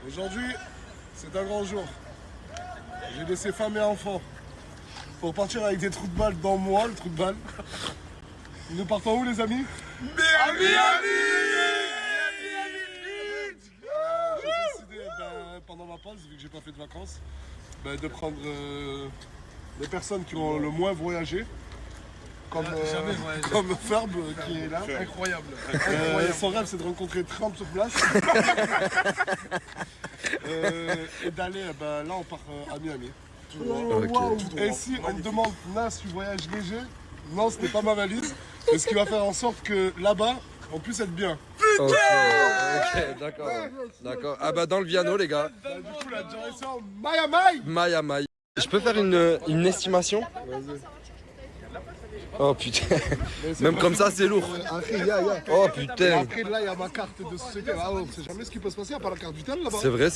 Aujourd'hui, c'est un grand jour. J'ai laissé femme et enfants pour partir avec des trous de balles dans moi, le trou de balle. Nous partons où, les amis? Miami! J'ai décidé, pendant ma pause, vu que j'ai pas fait de vacances, de prendre les personnes qui ont le moins voyagé. Comme Ferb qui est là. Incroyable. Son rêve, c'est de rencontrer 30 sur place. Et d'aller, là on part à Miami. Okay. Et si on me demande, Nas, tu voyages léger? Non, ce n'est pas ma valise. Et ce qui va faire en sorte que là-bas, on puisse être bien. Ok, d'accord. Ah bah dans le Viano, les gars. Du coup, la direction Miami. Miami. Je peux faire une estimation? Oh putain, même comme ça c'est lourd. Oh putain. Après là il y a ma carte de société. Ah, on sait jamais ce qui peut se passer à part la carte vitale là-bas. C'est vrai,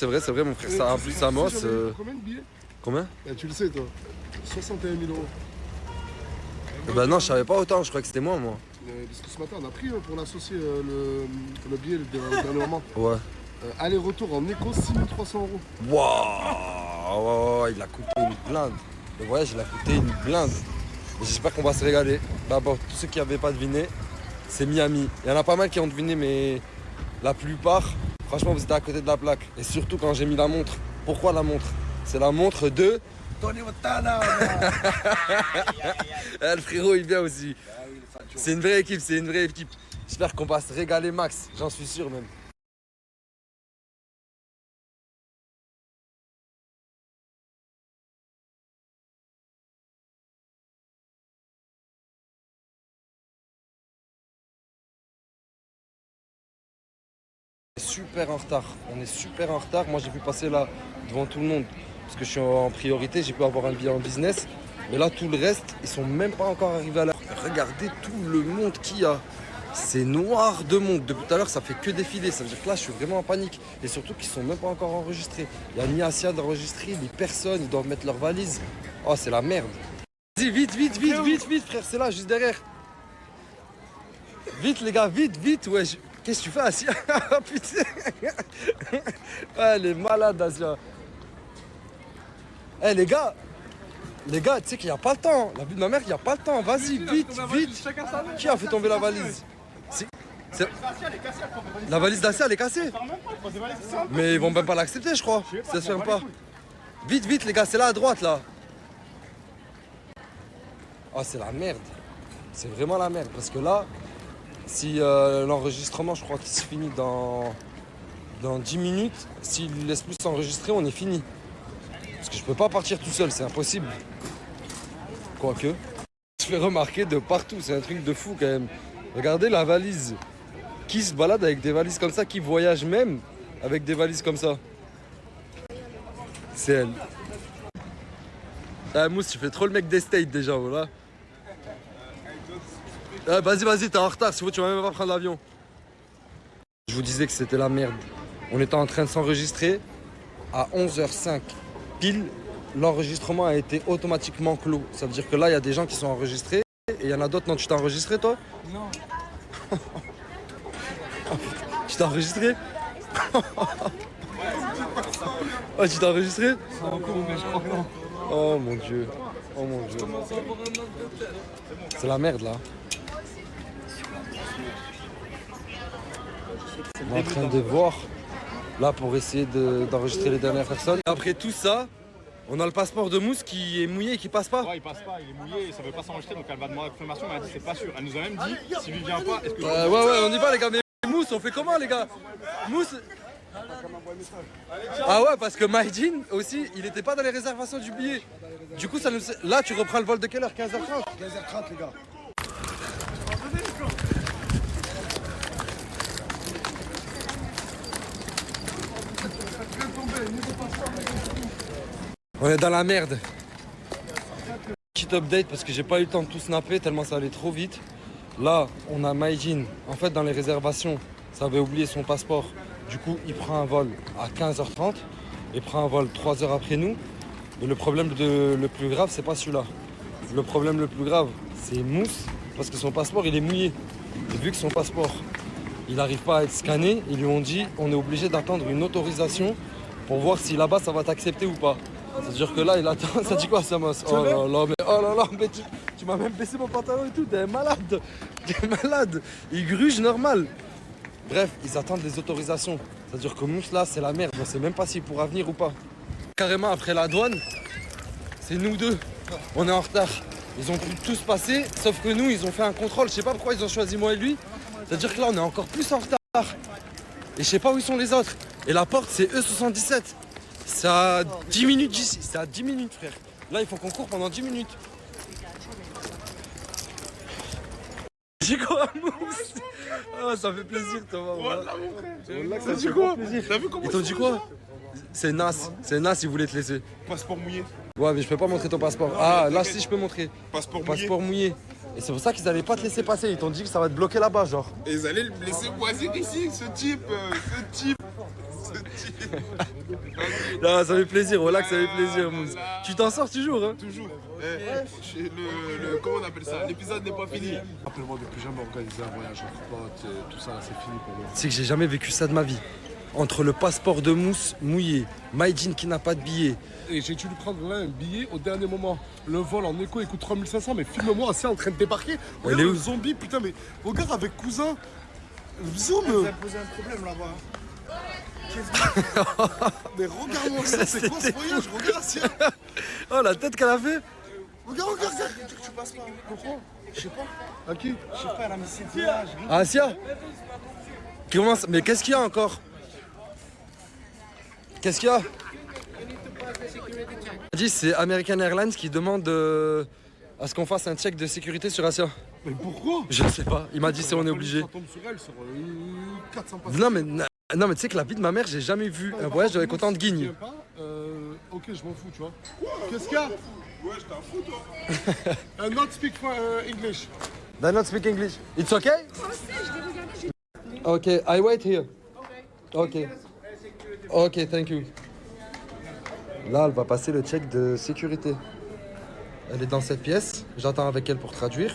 mon frère, ça a plus sa mosse. Combien de billets? Combien? Tu le sais toi. 61 000 euros. Bah non, je savais pas autant, je crois que c'était moi. Parce que ce matin on a pris pour l'associer le billet le dernier moment. Ouais. Aller-retour en éco, 6300 euros. Waouh, il a coûté une blinde. Le voyage il a coûté une blinde. J'espère qu'on va se régaler. D'abord, tous ceux qui n'avaient pas deviné, c'est Miami. Il y en a pas mal qui ont deviné, mais la plupart, franchement, vous étiez à côté de la plaque. Et surtout quand j'ai mis la montre. Pourquoi la montre? C'est la montre de Tony Montana. Le frérot, il vient aussi. C'est une vraie équipe, J'espère qu'on va se régaler max, j'en suis sûr même. On est super en retard. Moi j'ai pu passer là devant tout le monde parce que je suis en priorité, j'ai pu avoir un billet en business. Mais là tout le reste, ils sont même pas encore arrivés à l'heure. Regardez tout le monde qu'il y a. C'est noir de monde. Depuis tout à l'heure ça fait que défiler. Ça veut dire que là je suis vraiment en panique. Et surtout qu'ils sont même pas encore enregistrés. Il y a ni Asia d'enregistrer, ni personne, ils doivent mettre leurs valises. Oh c'est la merde. Vas-y vite frère, c'est là juste derrière. Vite les gars, vite ouais. Qu'est-ce que tu fais, Asia? Oh putain. Elle est malade, Asia. Eh les gars, tu sais qu'il n'y a pas le temps. La vie de ma mère, il n'y a pas le temps. Vas-y, vite. Qui a fait tomber la valise? La valise d'Asia, elle est cassée. Mais ils vont même pas l'accepter, je crois. Ça se fait pas. Vite, les gars, c'est là à droite, là. Oh, c'est la merde. C'est vraiment la merde. Parce que là, si l'enregistrement, je crois qu'il se finit dans 10 minutes, s'il ne laisse plus s'enregistrer, on est fini. Parce que je peux pas partir tout seul, c'est impossible. Quoique, je fais remarquer de partout, c'est un truc de fou quand même. Regardez la valise. Qui se balade avec des valises comme ça, qui voyage même avec des valises comme ça? C'est elle. Ah Mousse, tu fais trop le mec des States déjà, voilà. Ah, vas-y, t'es en retard, si tu vas même pas prendre l'avion. Je vous disais que c'était la merde. On était en train de s'enregistrer. À 11h05, pile, l'enregistrement a été automatiquement clos. Ça veut dire que là, il y a des gens qui sont enregistrés. Et il y en a d'autres, non, tu t'es enregistré toi? Non. Tu t'es enregistré? Oh, tu t'es enregistré? C'est en cours, mais je crois que non. Oh mon dieu. C'est la merde là. On est en train de voir là pour essayer d'enregistrer les dernières personnes. Après tout ça, on a le passeport de Mousse qui est mouillé et qui passe pas. Ouais, il passe pas, il est mouillé et ça veut pas s'enregistrer, donc elle va demander la confirmation. Elle a dit c'est pas sûr. Elle nous a même dit si lui vient pas, est-ce que. Ouais, on y va les gars. Mais Mousse, on fait comment les gars? Mousse. Ah ouais, parce que Maïdine aussi, il était pas dans les réservations du billet. Du coup, ça nous. Là, tu reprends le vol de quelle heure? 15h30? 15h30 les gars. On est dans la merde. Petite update parce que j'ai pas eu le temps de tout snapper tellement ça allait trop vite. Là, on a Maïdine. En fait, dans les réservations, ça avait oublié son passeport. Du coup, il prend un vol à 15h30 et prend un vol 3 heures après nous. Mais le problème le plus grave, c'est pas celui-là. Le problème le plus grave, c'est Mousse parce que son passeport, il est mouillé. Et vu que son passeport, il n'arrive pas à être scanné. Ils lui ont dit on est obligé d'attendre une autorisation pour voir si là-bas ça va t'accepter ou pas. C'est-à-dire que là il attend. Ça dit quoi Samos? Oh là là, mais tu m'as même baissé mon pantalon et tout, t'es malade. T'es malade. Il gruge normal. Bref, ils attendent les autorisations. C'est-à-dire que Mousse là c'est la merde. On sait même pas s'il pourra venir ou pas. Carrément après la douane, c'est nous deux. On est en retard. Ils ont pu tous passer, sauf que nous ils ont fait un contrôle. Je sais pas pourquoi ils ont choisi moi et lui. C'est-à-dire que là on est encore plus en retard. Et je sais pas où ils sont les autres. Et la porte c'est E77. C'est à 10 minutes d'ici. C'est à 10 minutes frère. Là il faut qu'on court pendant 10 minutes. J'ai quoi Mousse? Ah ça fait plaisir Thomas. Voilà mon frère. Wallah, Ça dit quoi? T'as vu comment Ils t'ont dit quoi? C'est Nas. C'est Nas il voulait te laisser. Passeport mouillé. Ouais mais je peux pas montrer ton passeport. Ah là si je peux montrer. Passeport mouillé. Passeport mouillé. Et c'est pour ça qu'ils allaient pas te laisser passer. Ils t'ont dit que ça va te bloquer là-bas genre. Et ils allaient me laisser moisir ici, ce type. Non, ça fait plaisir, voilà que ça fait plaisir Mousse. Tu t'en sors toujours hein? Toujours. Comment on appelle ça? L'épisode n'est pas fini. Rappelle-moi de plus jamais organiser un voyage entre potes, tout ça, c'est fini pour moi. Tu sais que j'ai jamais vécu ça de ma vie. Entre le passeport de Mousse mouillé, Maïdine qui n'a pas de billet. Et j'ai dû lui prendre là un billet au dernier moment. Le vol en écho il coûte 3500, mais filme-moi assis en train de débarquer. Regarde est le où? zombie, putain, mais regarde avec cousin. Zoom. Ça a posé un problème là-bas. Mais regarde-moi ça, c'est quoi ce voyage? Regarde Asia. Oh la tête qu'elle a fait. Regarde. Tu passes pas. Pourquoi? Je sais pas. À qui? Je sais pas, elle a mis ses villages. Ah Asia. Comment ça? Mais qu'est-ce qu'il y a encore? Qu'est-ce qu'il y a? Elle dit c'est American Airlines qui demande à ce qu'on fasse un check de sécurité sur Asia. Mais pourquoi? Je sais pas. Il m'a dit c'est on est obligé. Ça tombe sur elle, sur 400 passes. Non mais tu sais que la vie de ma mère j'ai jamais vu un voyage avec autant de guignes. Ok, je m'en fous, tu vois. Qu'est-ce qu'il y a? Ouais, je t'en fous, toi. Not speak English. They not speak English. It's okay? Okay, I wait here. Okay. Okay, thank you. Là, elle va passer le check de sécurité. Elle est dans cette pièce. J'attends avec elle pour traduire.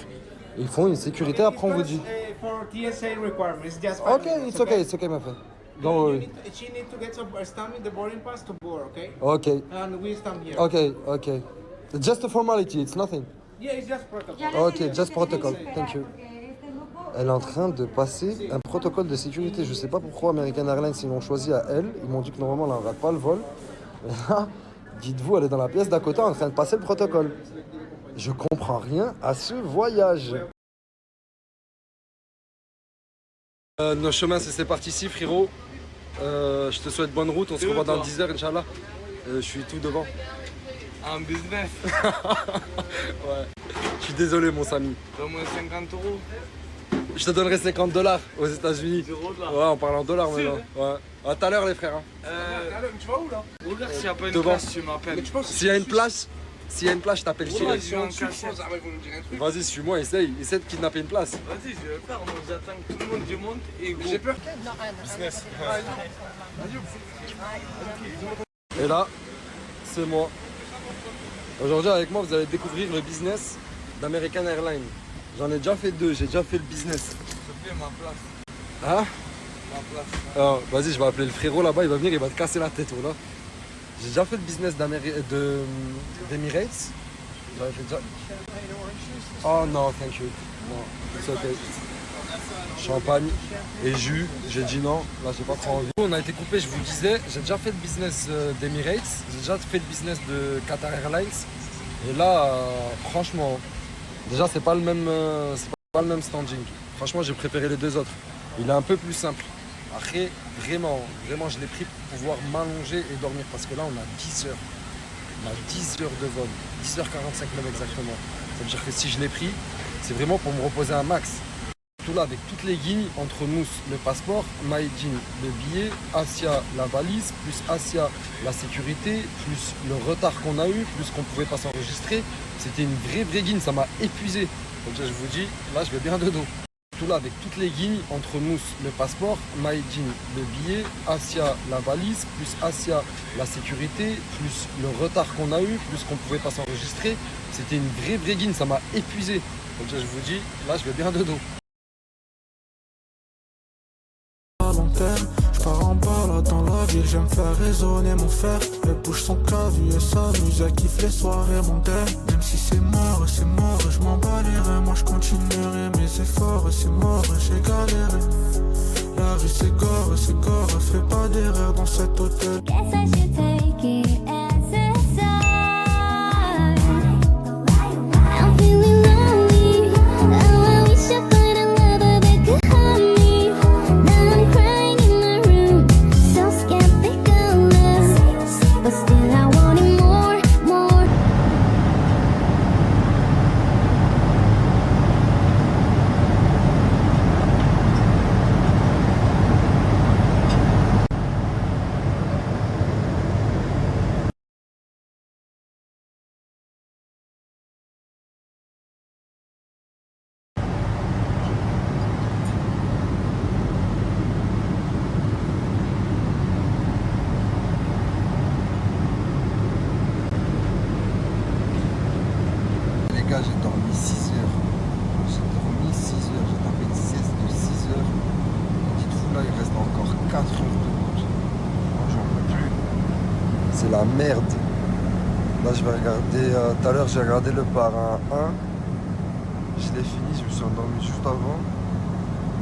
Ils font une sécurité, après on vous dit. For TSA requirements, it's just Okay, it's okay, my friend. Don't worry. She need to get some stamp in the boarding pass to board, okay? Okay, And we stamp here. okay. Just a formality, it's nothing. Yeah, it's just protocol. Ok, just protocol, thank you. Elle est en train de passer un protocole de sécurité. Je sais pas pourquoi American Airlines ils l'ont choisi à elle. Ils m'ont dit que normalement elle ne rate pas le vol. Mais là, dites-vous, elle est dans la pièce d'à côté en train de passer le protocole. Je comprends rien à ce voyage. Nos chemins c'est parti ici frérot. Je te souhaite bonne route. On se revoit dans 10 heures Inch'Allah. Je suis tout devant. En business, Ouais. Je suis désolé mon Samy. donne-moi 50 €. Je te donnerai $50 aux États-Unis. $. Ouais, on parle en dollars maintenant. Ouais. À tout à l'heure les frères. Hein. Tu vas où là? Regarde s'il n'y a pas une Devant. place, tu m'appelles. S'il y a une place, je t'appelle Ouais, direct. je suis en cachette. Ils vont nous dire un truc. Vas-y, suis-moi, essaye de kidnapper une place. Vas-y, je vais le faire. Moi, j'attends que tout le monde démonte et go. J'ai peur. Et là, c'est moi. Aujourd'hui, avec moi, vous allez découvrir le business d'American Airlines. J'en ai déjà fait 2, j'ai déjà fait le business. S'il te plaît, ma place. Hein? Ma place. Alors, vas-y, je vais appeler le frérot là-bas, il va venir, il va te casser la tête, voilà. J'ai déjà fait le business d'Emirates. J'avais fait déjà... Oh non, thank you. Non, c'est ok. Champagne et jus, j'ai dit non, là j'ai pas trop envie. On a été coupé, je vous disais, j'ai déjà fait le business d'Emirates, j'ai déjà fait le business de Qatar Airlines. Et là, franchement, déjà c'est pas le même standing. Franchement, j'ai préféré les deux autres. Il est un peu plus simple. Après, vraiment, je l'ai pris pour pouvoir m'allonger et dormir parce que là, on a 10 heures. On a 10 heures de vol, 10h45 même exactement. Ça veut dire que si je l'ai pris, c'est vraiment pour me reposer un max. Tout là avec toutes les guignes entre Mousse, le passeport, Maïdine, le billet, Asia, la valise, plus Asia, la sécurité, plus le retard qu'on a eu, plus qu'on pouvait pas s'enregistrer. C'était une vraie guigne, ça m'a épuisé. Donc je vous dis, là je vais bien de dos. Tout là avec toutes les guignes entre Mousse, le passeport, Maïdine, le billet, Asia, la valise, plus Asia, la sécurité, plus le retard qu'on a eu, plus qu'on pouvait pas s'enregistrer. C'était une vraie guigne, ça m'a épuisé. Donc je vous dis, là je vais bien de dos. ville, j'aime faire résonner mon fer. Elle bouge son clavier et s'amuse, elle kiffe les soirées mondaines. Même si c'est mort, je m'en bats les reins. Moi je continuerai mes efforts, c'est mort, j'ai galéré. La vie c'est gore, fais pas d'erreur dans cet hôtel. Guess I should take it as a sign. I'm feeling lonely. Oh, I wish I find a lover that could hold me. Now I'm crying in my room, so skeptical love, but still I want it more, more. Les gars, j'ai dormi 6 heures. J'ai dormi 6 heures. J'ai tapé une sieste de 6 heures. Et dites-vous, là, il reste encore 4 heures de route. Moi, j'en peux plus. C'est la merde. Là, je vais regarder. Tout à l'heure, j'ai regardé le parrain 1. Je l'ai fini, je me suis endormi juste avant.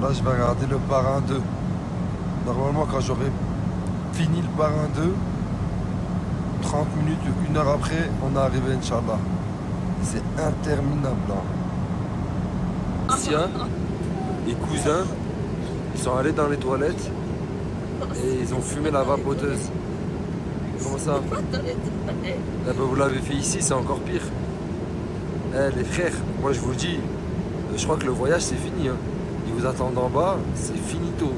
Là, je vais regarder le parrain 2. Normalement, quand j'aurai fini le parrain 2, 30 minutes, 1 heure après, on est arrivé, Inch'Allah. C'est interminable. Anciens et cousins, ils sont allés dans les toilettes et ils ont fumé la vapoteuse. Comment ça? Eh ben, vous l'avez fait ici, c'est encore pire. Eh les frères, moi je vous le dis, je crois que le voyage c'est fini. Hein. Ils vous attendent en bas, c'est finito.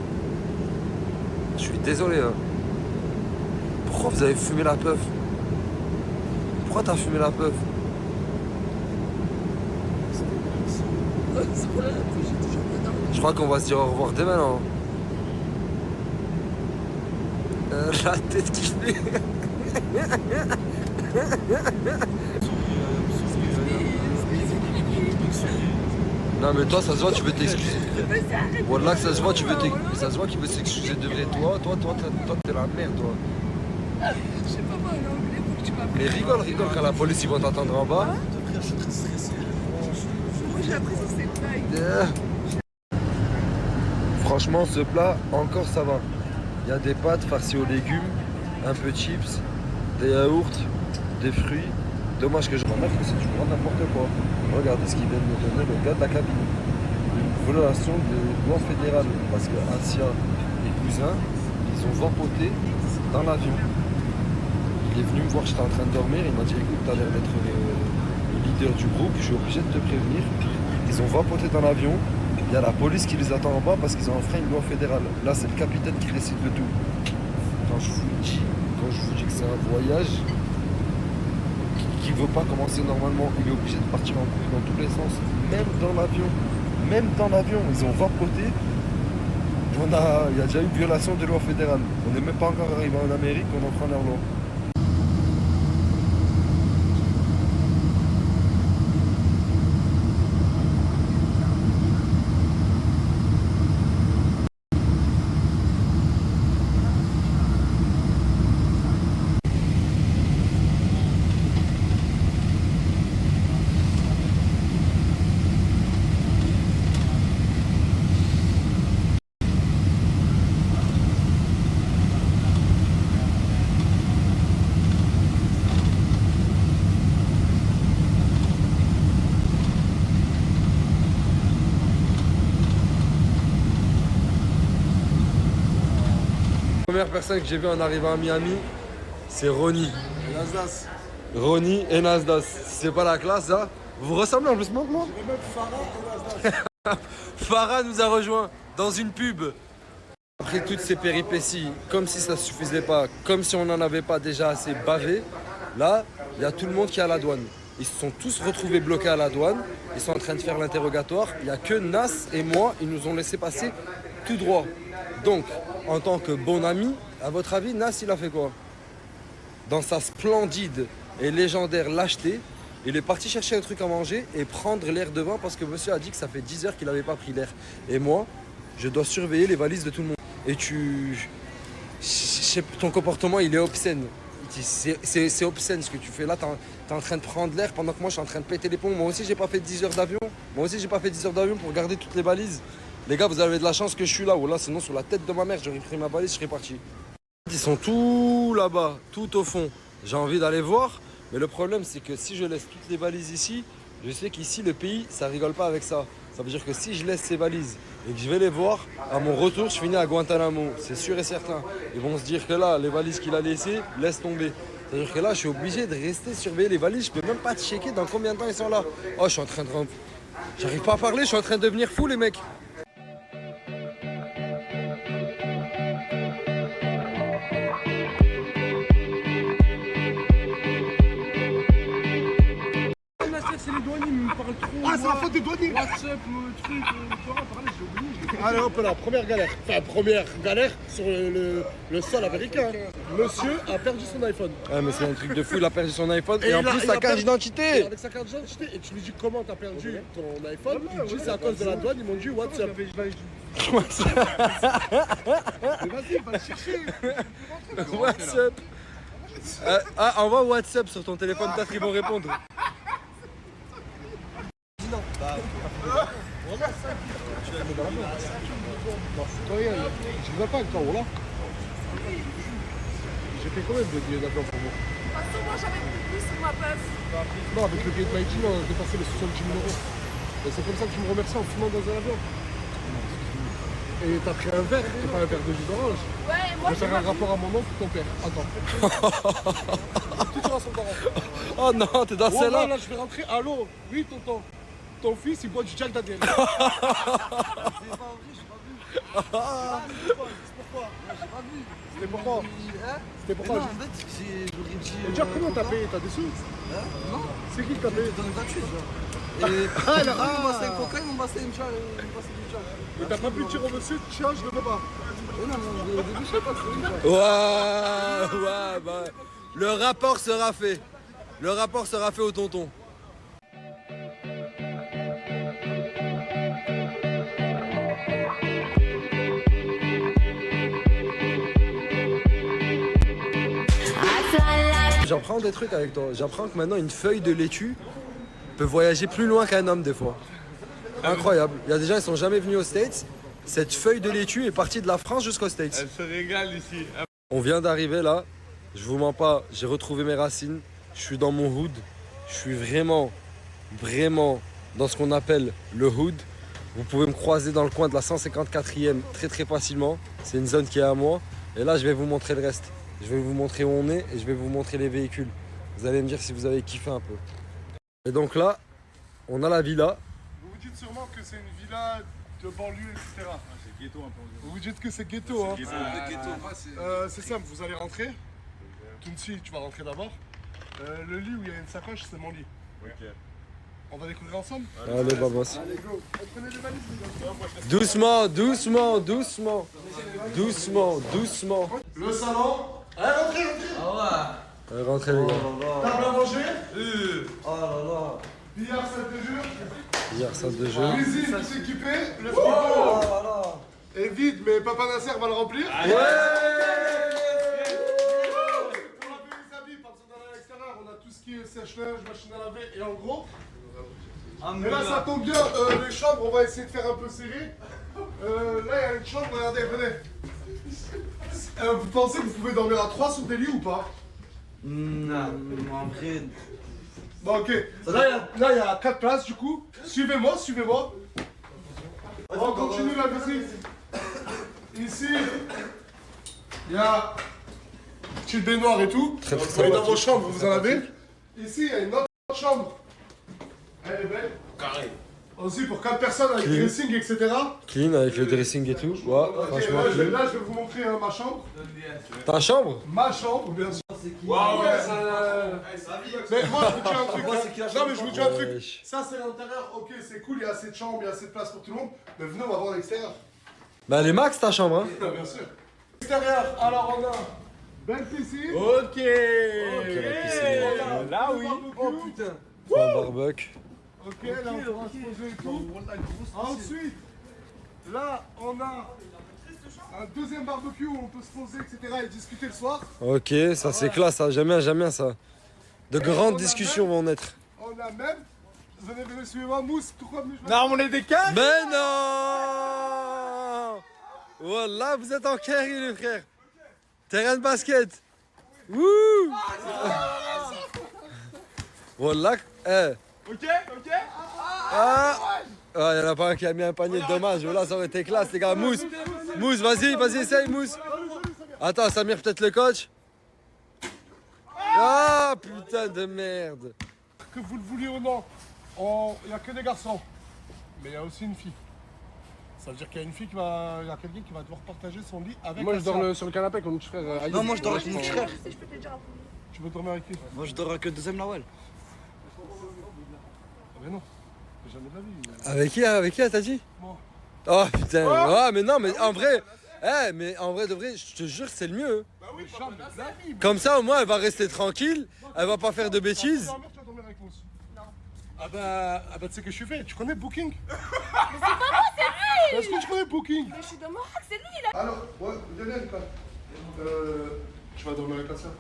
Je suis désolé. Hein. Pourquoi vous avez fumé la puff? Pourquoi t'as fumé la puff? Je crois qu'on va se dire au revoir dès maintenant. La tête qui fait. Non mais toi ça se voit tu veux t'excuser. Voilà que ça se voit tu veux t'excuser. Ça se voit qu'il veut s'excuser de vrai. Toi t'es la merde toi. Je sais pas parler anglais pour que tu m'appelles. Mais rigole quand la police ils vont t'attendre en bas. Moi j'ai l'impression que c'est une blague. Franchement ce plat encore ça va. Il y a des pâtes farcies aux légumes, un peu de chips, des yaourts, des fruits. Dommage que je remarque que c'est du grand n'importe quoi. Regardez ce qu'il vient de me donner le gars de la cabine. Une violation de loi fédérale. Parce que Asia et cousin, ils ont vapoté dans l'avion. Il est venu me voir, j'étais en train de dormir. Il m'a dit écoute, t'as l'air d'être le leader du groupe, je suis obligé de te prévenir. Ils ont vapoté dans l'avion. Il y a la police qui les attend en bas parce qu'ils ont enfreint une loi fédérale. Là, c'est le capitaine qui décide de tout. Quand je vous dis que c'est un voyage qui ne veut pas commencer normalement, il est obligé de partir en couille dans tous les sens, même dans l'avion. Même dans l'avion, ils ont vapoté. Il y a déjà eu une violation de loi fédérale. On n'est même pas encore arrivé en Amérique, on enfreint leur loi. La première personne que j'ai vue en arrivant à Miami, c'est Ronnie. Nasdas. Ronnie et Nasdas. Si c'est pas la classe, ça. Vous ressemblez en plus maintenant. Je vais mettre Farah et Nasdas. Farah nous a rejoint dans une pub. Après toutes ces péripéties, comme si ça ne suffisait pas, comme si on n'en avait pas déjà assez bavé, là, il y a tout le monde qui est à la douane. Ils se sont tous retrouvés bloqués à la douane. Ils sont en train de faire l'interrogatoire. Il n'y a que Nas et moi, ils nous ont laissé passer tout droit. Donc, en tant que bon ami, à votre avis, Nas, il a fait quoi? Dans sa splendide et légendaire lâcheté, il est parti chercher un truc à manger et prendre l'air devant parce que monsieur a dit que ça fait 10 heures qu'il n'avait pas pris l'air. Et moi, je dois surveiller les valises de tout le monde. Et je ton comportement, il est obscène. C'est obscène ce que tu fais là. T'es en train de prendre l'air pendant que moi, je suis en train de péter les plombs. Moi aussi, j'ai pas fait 10 heures d'avion. Moi aussi, j'ai pas fait 10 heures d'avion pour garder toutes les valises. Les gars, vous avez de la chance que je suis là. Ou là, sinon, sur la tête de ma mère, j'aurais pris ma valise, je serais parti. Ils sont tout là-bas, tout au fond. J'ai envie d'aller voir. Mais le problème, c'est que si je laisse toutes les valises ici, je sais qu'ici, le pays, ça rigole pas avec ça. Ça veut dire que si je laisse ces valises et que je vais les voir, à mon retour, je finis à Guantanamo. C'est sûr et certain. Ils vont se dire que là, les valises qu'il a laissées, laisse tomber. C'est-à-dire que là, je suis obligé de rester surveiller les valises. Je peux même pas checker dans combien de temps ils sont là. Oh, je suis en train de... J'arrive pas à parler, je suis en train de devenir fou, les mecs. C'est les douaniers, mais ils me parlent trop. Ah, c'est la faute des douaniers. WhatsApp, truc, j'ai oublié. Allez hop là, première galère. Enfin, première galère sur le sol américain. Monsieur a perdu son iPhone. Ah, mais c'est un truc de fou, il a perdu son iPhone et en plus sa carte d'identité. Avec sa carte d'identité, et tu lui dis comment t'as perdu ton iPhone. Il dit c'est à cause de la douane, ils m'ont dit WhatsApp. Mais vas-y, va le chercher. WhatsApp. Envoie WhatsApp sur ton téléphone, peut-être qu'ils vont répondre. Je ne pas encore, là. J'ai fait combien de billets d'avion pour vous? Parce que moi j'avais plus sur ma place. Non, avec le billet de Mighty, on a dépassé les 70 000 €. Et c'est comme ça que tu me remercies en fumant dans un avion. Et t'as pris un verre, et pas un verre de jus d'orange. Ouais, moi je vais faire un rapport à mon oncle ou ton père. Attends. Tu seras son parent. Oh non, t'es dans celle-là. Là, je vais rentrer. Allô? Oui, tonton. Ton fils, il boit du Jack Daniel. C'est pas vrai, j'ai pas vu. Pourquoi? J'ai pas vu. C'était pourquoi? C'était pourquoi? Non, en fait, j'aurais dit. Et déjà, comment t'as payé? T'as des sous? Non. C'est qui qui t'a payé? Dans une voiture, genre. Et ils m'ont massé un coca, ils m'ont massé une charge. Mais t'as pas pu dire au monsieur, tiens, je le veux pas. Non, au début, je sais pas, c'est Ouais, bah, le rapport sera fait. Le rapport sera fait au tonton. J'apprends des trucs avec toi. J'apprends que maintenant une feuille de laitue peut voyager plus loin qu'un homme des fois. Incroyable. Il y a des gens qui sont jamais venus aux States. Cette feuille de laitue est partie de la France jusqu'aux States. Elle se régale ici. On vient d'arriver là. Je vous mens pas, j'ai retrouvé mes racines. Je suis dans mon hood. Je suis vraiment dans ce qu'on appelle le hood. Vous pouvez me croiser dans le coin de la 154e très facilement. C'est une zone qui est à moi. Et là, je vais vous montrer le reste. Je vais vous montrer où on est et je vais vous montrer les véhicules. Vous allez me dire si vous avez kiffé un peu. Et donc là, on a la villa. Vous vous dites sûrement que c'est une villa de banlieue, etc. C'est ghetto un peu. Vous vous dites que c'est ghetto, hein. Ghetto. C'est simple, vous allez rentrer. Tounsi, tu vas rentrer d'abord. Le lit où il y a une sacoche, c'est mon lit. Ok. On va découvrir ensemble? Allez, vamos. Allez, go. Prenez les valises, les gars. Doucement. Le salon. Allez, rentrez. Allez, rentrez les gars. Table à manger. Oh là là. Billard, salle de jeu. Hier, salle de jeu. Cuisine, tout équipé. Le frigo Oh là là. est vide, mais Papa Nasser va le remplir. Ouais. Pour laver les habits, parce qu'on est à l'extérieur, on a tout ce qui est sèche-linge, machine à laver et en gros. Et là, ça tombe bien, les chambres, on va essayer de faire un peu serré. Là, il y a une chambre, regardez, venez. Vous pensez que vous pouvez dormir à 3 sur des lits ou pas? Non, en vrai. Bon, ok. Là, il y a 4 places, du coup. Suivez-moi. On continue la visite. Ici, il y a une petite baignoire et tout. Très Et dans vos chambres, vous en avez. Ici, il y a une autre chambre. Elle est belle. Carré. Aussi pour 4 personnes avec Clean. dressing, etc. Clean avec le dressing et tout. Ouais, Ok, franchement là, clean. je vais vous montrer ma chambre. Ta chambre? Ma chambre, bien sûr. Waouh, Mais moi, je vous dis un truc. Non, mais je vous dis un truc. Wesh. Ça, c'est l'intérieur. Ok, c'est cool. Il y a assez de chambres, il y a assez de place pour tout le monde. Mais venez, on va voir l'extérieur. Bah, elle est max ta chambre, hein? Bien sûr. Extérieur, alors on a belle piscine. Ok. la piscine. Là oui. Oh putain. Un barbecue. Ok, là on pourra se poser et tout. Ensuite, là on a Un deuxième barbecue où on peut se poser, etc. et discuter le soir. Ok, ça c'est classe, ça. J'aime bien ça. De grandes discussions vont naître. On a même. Venez, suivez-moi, Mousse. Pourquoi venez Non, on est des cas. Mais non! Voilà, vous êtes en carré, les frères. Terrain de basket. Wouh! Voilà. Ok. Ah, il y en a pas un qui a mis un panier de dommages. Voilà, ça aurait été classe, les gars. Mousse, vas-y, essaye, Mousse. Attends, Samir, peut-être le coach. Ah, putain de merde. Que vous le vouliez ou non, il n'y a que des garçons. Mais il y a aussi une fille. Ça veut dire qu'il y a une fille il y a quelqu'un qui va devoir partager son lit avec. Moi, je dors sur le canapé avec mon petit frère. Non, moi je dors avec mon frère. Si je peux te le dire avant. Tu veux dormir avec qui? Moi je dors avec le deuxième Lawel. Ah mais non, jamais de la vie. Avec qui, t'as dit? Moi. Oh putain, ah, mais non, mais en vrai, mais en vrai de vrai, je te jure, c'est le mieux. Bah oui, jamais de la vie. Comme ça, au moins, elle va rester tranquille, elle va pas faire de bêtises. Tu vas dormir avec Mousse. Non. Ah bah tu sais que je suis fait, tu connais Booking? Mais c'est pas moi, c'est lui. Est-ce que tu connais Booking? Mais je suis de Maroc, c'est lui là. Alors, ouais, Lionel, quoi. Tu vas dormir avec la sœur.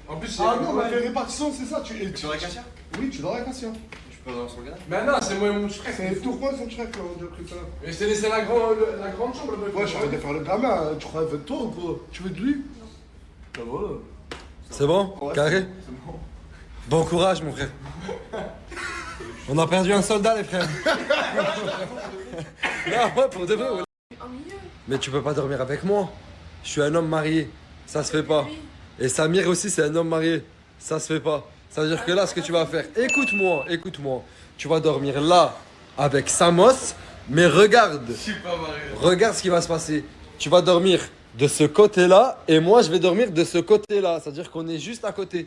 En plus, Ah non, mais la répartition, c'est ça. Tu dors avec Cassia? Oui, tu dors avec Cassia. Je peux dormir sur le canapé? Mais non, c'est moi et mon petit frère. C'est Tourcoing son check, on dirait que ça. Mais je t'ai laissé la grande chambre. Ouais, je vais faire le gamin, tu crois de toi ou quoi? Tu veux de lui? Ça va là. C'est bon? Ouais, Carré? c'est bon. Bon courage, mon frère. On a perdu un soldat, les frères. Non, ouais, pour de vrai. Ouais. Mais tu peux pas dormir avec moi. Je suis un homme marié. Ça se fait pas. Et Samir aussi, c'est un homme marié. Ça se fait pas. Ça veut dire que là, ce que tu vas faire, écoute-moi. Tu vas dormir là avec Samos, mais regarde. Regarde ce qui va se passer. Tu vas dormir de ce côté-là et moi, je vais dormir de ce côté-là. C'est-à-dire qu'on est juste à côté.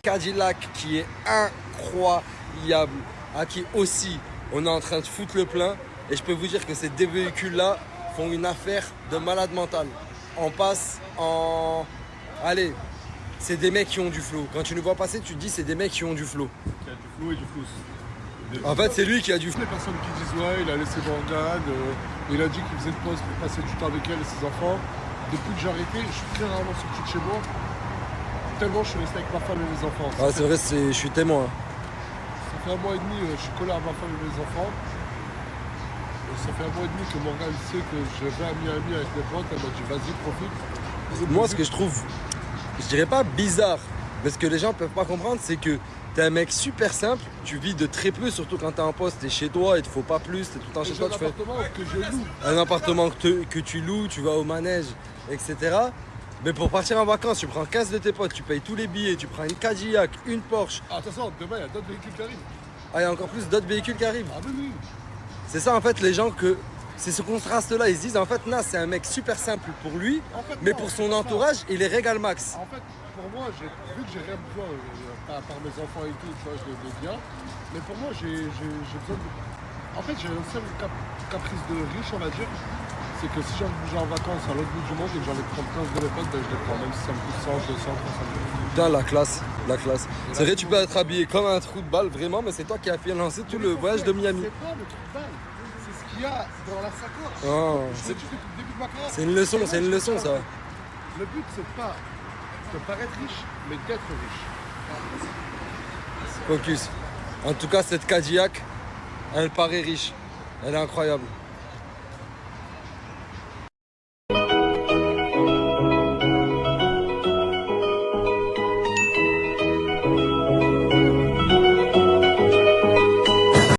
Cadillac qui est incroyable, à qui aussi on est en train de foutre le plein. Et je peux vous dire que ces deux véhicules-là font une affaire de malade mental. On passe en... Allez, c'est des mecs qui ont du flow. Quand tu nous vois passer, tu te dis c'est des mecs qui ont du flow. Il y a du flou et du flou. En fait, c'est lui qui a du flow. Les personnes qui disent ouais, il a laissé Morgane, il a dit qu'il faisait une pause pour passer du temps avec elle et ses enfants. Depuis que j'ai arrêté, je suis très rarement sorti de chez moi. Tellement je suis resté avec ma femme et mes enfants. Ah, c'est vrai, je suis témoin. Ça fait 1 mois et demi, je suis collé à ma femme et mes enfants. Et ça fait 1 mois et demi que Morgane sait que je vais à Miami avec mes potes. Elle m'a dit vas-y, profite. Moi, ce que je trouve, je dirais pas bizarre, mais ce que les gens peuvent pas comprendre, c'est que t'es un mec super simple, tu vis de très peu, surtout quand t'es en poste, t'es chez toi, il te faut pas plus, t'es tout le temps chez toi, tu fais un appartement que tu loues, tu vas au manège, etc. Mais pour partir en vacances, tu prends 15 de tes potes, tu payes tous les billets, tu prends une Cadillac, une Porsche. Ah, attention, demain il y a d'autres véhicules qui arrivent. Ah, il y a encore plus d'autres véhicules qui arrivent. Ah oui, oui. C'est ça en fait, les gens que... C'est ce contraste-là, ils se disent en fait, Nas, c'est un mec super simple pour lui, En fait, mais non, pour c'est son pas entourage, ça. il est régal max. En fait, pour moi, vu que j'ai rien besoin, à part mes enfants et tout, tu vois, je les bien. Mais pour moi, j'ai besoin de... En fait, j'ai un seul caprice de riche, on va dire. C'est que si j'ai envie de bouger en vacances à l'autre bout du monde et que j'ai envie de prendre 15 de mes potes, ben, je les prends même si ça me coûte 100, 200, 300 €. Putain, la classe, la classe. C'est vrai, tu peux être habillé comme un trou de balle, vraiment, mais c'est toi qui as financé tout le voyage de Miami. C'est pas le truc de balle, c'est ce qu'il y a dans la sacoche. Oh, Je l'ai dit depuis le début de ma carrière. c'est une leçon, c'est une leçon ça. Le but, c'est pas de paraître riche, mais d'être riche. Focus. En tout cas, cette Cadillac, elle paraît riche. Elle est incroyable.